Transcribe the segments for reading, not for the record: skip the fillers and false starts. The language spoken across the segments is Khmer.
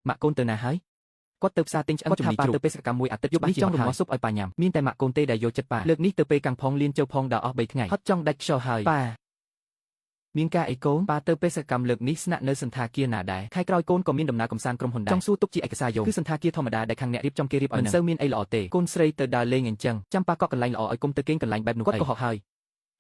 ម៉ាក់កូនទៅណាហើយគាត់ទៅផ្សារទិញឆ្អឹងជំនីជ្រូកទៅបេសកកម្មមួយអាទិត្យយប់នេះចង់រំងាស់ស៊ុបឲ្យប៉ាញ៉ាំមានតែម៉ាក់កូនទេដែលយកចិត្តប៉ាលើកនេះទៅពេលកាំងផងលៀនចូលផងដល់អស់3ថ្ងៃហត់ចង់ដាច់ខ្យល់ហើយប៉ាមានការអីកូនប៉ាទៅបេសកកម្មលើកនេះស្នាក់នៅសន្តាគារណាដែរខែក្រោយកូនក៏មានដំណើរកំសាន្តក្រុមហ៊ុនដែរចង់សួរទុកជាឯកសារយោងគឺសន្តាគារធម្មតាដែលខាងអ្នករៀបចំគេរៀបឲ្យមិនសូវមានអីល្អទេកូនស្រីទៅដើរលេងអញ្ចឹងចាំប៉ាក៏កន្លែងល្អឲ្យកុំទៅគេងកន្លែងបែបនោះគាត់ក៏ហក់ហើយ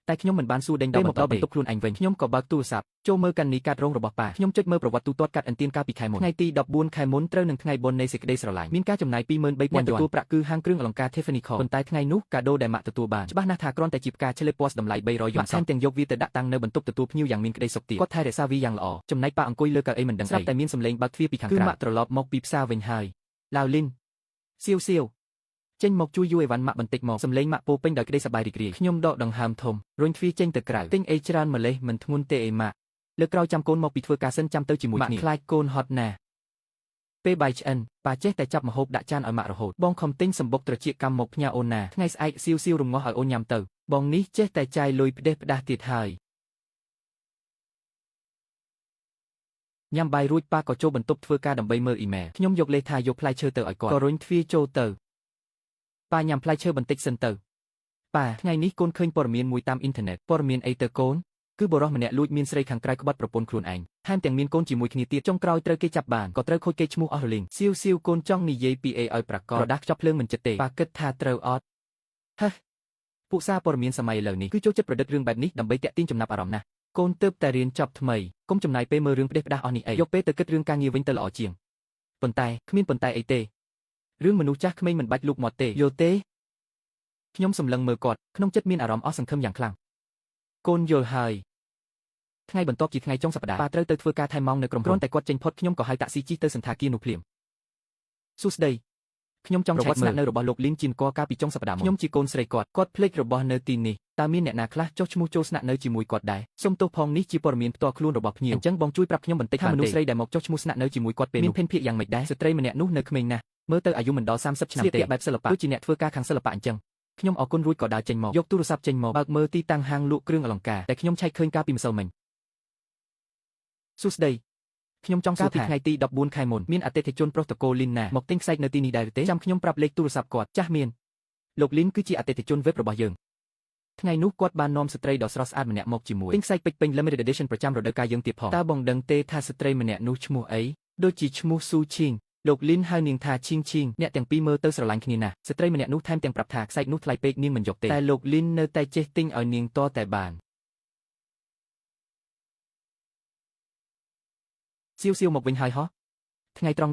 តែខ្ញុំមិនបានសួរដេញដល់បន្ទប់ខ្លួនឯងវិញខ្ញុំក៏បើកទូរស័ព្ទចូលមើលកាន់នីកាតរងរបស់ប៉ាខ្ញុំចុចមើលប្រវត្តិទូទាត់កាត់អន្ទានកាលពីខែមុនថ្ងៃទី14ខែមុនត្រូវនឹងថ្ងៃបុណ្យនៃសេចក្តីស្រឡាញ់មានការចំណាយ 23,000 ទទួលប្រាក់គឺហាងគ្រឿងអលង្ការ Tiffany Co ប៉ុន្តែថ្ងៃនោះកាដូដែលម៉ាក់ទទួលបានច្បាស់ណាស់ថាគ្រាន់តែជាផ្កាឈើលេបពណ៌តម្លៃ300 យ៉ូនថែមទាំងយកវាទៅដាក់តាំងនៅបន្ទប់ទទួលភ្ញៀវយ៉ាងមានក្តីសុខទៀតគាត់ថែរក្សាវាយ៉ាងល្អចំណែកប៉ាអង្គុយលើកៅអីមិនដឹងស្រាប់តែមានសំឡេងបើកទ្វារពីខាងក្រៅគឺម៉ាក់ត្រឡប់មកពីផ្សារវិញហើយឡាវលីនសៀវចេញមកជួយយូអេវ៉ាន់ម៉ាក់បន្តិចមកសំឡេងម៉ាក់ពោពេញដោយក្តីសប្បាយរីករាយខ្ញុំដកដង្ហើមធំរុញទ្វារចេញទៅក្រៅទិញអីច្រើនម្លេះមិនធ្ងន់ទេអីម៉ាក់លើកក្រោយចាំកូនមកពីធ្វើការសិនចាំទៅជាមួយគ្នាម៉ាក់ខ្លាចកូនហត់ណាស់ពេលបាយឆ្អិនប៉ាចេះតែចាប់ម្ហូបដាក់ចានឲ្យម៉ាក់រហូតបងខំទិញសម្បុកត្រចៀកកម្មមកផ្ញើអូនណាថ្ងៃស្អែកសៀវរំងាស់ឲ្យអូនញ៉ាំទៅបងនេះចេះតែចាយលុយផ្ដេសផ្ដាស់ទៀតហើយញ៉ាំបាយរួចប៉ាក៏ចូលបន្ទប់ធ្វើការដើម្បីមើលអ៊ីមែលខ្ញុំយកលេខថាយកផ្លែឈើទៅឲ្យគាត់ក៏រុញទ្វារចូលទៅប៉ាញ៉ាំផ្លែឈើបន្តិចសិនទៅប៉ាថ្ងៃនេះកូនឃើញព័ត៌មានមួយតាមអ៊ីនធឺណិតព័ត៌មានអីទៅកូនគឺបុរសម្នាក់លួចមានស្រីខាងក្រៅក្បត់ប្រពន្ធខ្លួនឯងថែមទាំងមានកូនជាមួយគ្នាទៀតចុងក្រោយត្រូវគេចាប់បានក៏ត្រូវខូចគេឈ្មោះអស់រលីងសៀវកូនចង់និយាយពីអីឲ្យប្រកាសរដាស់ខ្ចប់ភ្លើងមិនចិត្តទេប៉ាគិតថាត្រូវអត់ហឺពួកសារព័ត៌មានសម័យឥឡូវនេះគឺចូលចិត្តប្រឌិតរឿងបែបនេះដើម្បីទាក់ទាញចំណាប់អារម្មណ៍ណាស់កូនទើបតែរៀនចប់ថ្មីកុំចំណាយពេលមើលរឿងផ្ដេសផ្ដាស់អស់នេះអីយកពេលទៅគិតរឿងការងារវិញទៅល្អជាងប៉ុន្តែគ្មានប៉ុន្តែអីទេរឿងមនុស្សចាស់ក្មេងមិនបាច់លូកមាត់ទេយល់ទេខ្ញុំសម្លឹងមើលគាត់ក្នុងចិត្តមានអារម្មណ៍អស់សង្ឃឹមយ៉ាងខ្លាំងកូនយល់ហើយថ្ងៃបន្ទាប់ជាថ្ងៃចុងសប្តាហ៍ប៉ាត្រូវទៅធ្វើការថែមម៉ោងនៅក្រុមហ៊ុនតែគាត់ចេញផុតខ្ញុំក៏ហៅតាក់ស៊ីជិះទៅសន្តាគារនោះភ្លាមសួស្ដីខ្ញុំចង់ឆែកស្នាក់នៅរបស់លោកលីនជីនកកាលពីចុងសប្តាហ៍មុនខ្ញុំជាកូនស្រីគាត់ភ្លេចរបស់នៅទីនេះតើមានអ្នកណាខ្លះចុះឈ្មោះចូលស្នាក់នៅជាមួយគាត់ដែរសូមទោសផងនេះជាព័ត៌មានផ្ទាល់ខ្លួនរបស់ភ្ញៀវអញ្ចឹងបងជួយប្រាប់ខ្ញុំបន្តិចថាមនុស្សស្រីដែលមកចុះឈ្មោះស្នាក់នៅជាមួយគាត់ពេលនោះមានភិនភាគយ៉ាងម៉េចដែរស្ត្រីម្នាក់នោះនៅក្មេងណាស់មើលទៅអាយុមិនដល់30ឆ្នាំទេបែបសិល្បៈដូចជាអ្នកធ្វើការខាងសិល្បៈអញ្ចឹងខ្ញុំអរគុណរួចក៏ដើរចេញមកយកទូរស័ព្ទចេញមកបើកមើលទីតាំងហាងលក់គ្រឿងអលង្ការតែខ្ញុំឆែកឃើញកាលពីម្សិលមិញសួស្ដីខ្ញុំចង់សួរថាថ្ងៃទី14ខែមុនមានអតិថិជនប្រុសតកូលីនណាមកទិញខ្សែនៅទីនេះដែរឬទេចាំខ្ញុំប្រាប់លេខទូរស័ព្ទគាត់ចាស់មានលោកលីនគឺជាអតិថិជនវេបរបស់យើងថ្ងៃនោះគាត់បាននាំស្ត្រីដ៏ស្រស់ស្អាតម្នាក់មកជាមួយទិញខ្សែពេជ្រពេញ Limited Edition ប្រចាំរដូវកាលយើងទៀតផងតើបងដឹងទេថាស្ត្រីម្នាក់នោះឈ្មោះអីដូចជាឈ្មោះស៊ូឈីងលោកលីនហៅនាងថាឈីងអ្នកទាំងពីរមើលទៅស្រឡាញ់គ្នាណាស់ស្ត្រីម្នាក់នោះថែមទាំងប្រាប់ថាខ្សែនោះថ្លៃពេកនាងមិនយកទេតែលោកលីននៅតែចេះទិញឲ្យនាងតតែបានសៀវមកវិញហើយហ៎ថ្ងៃត្រង់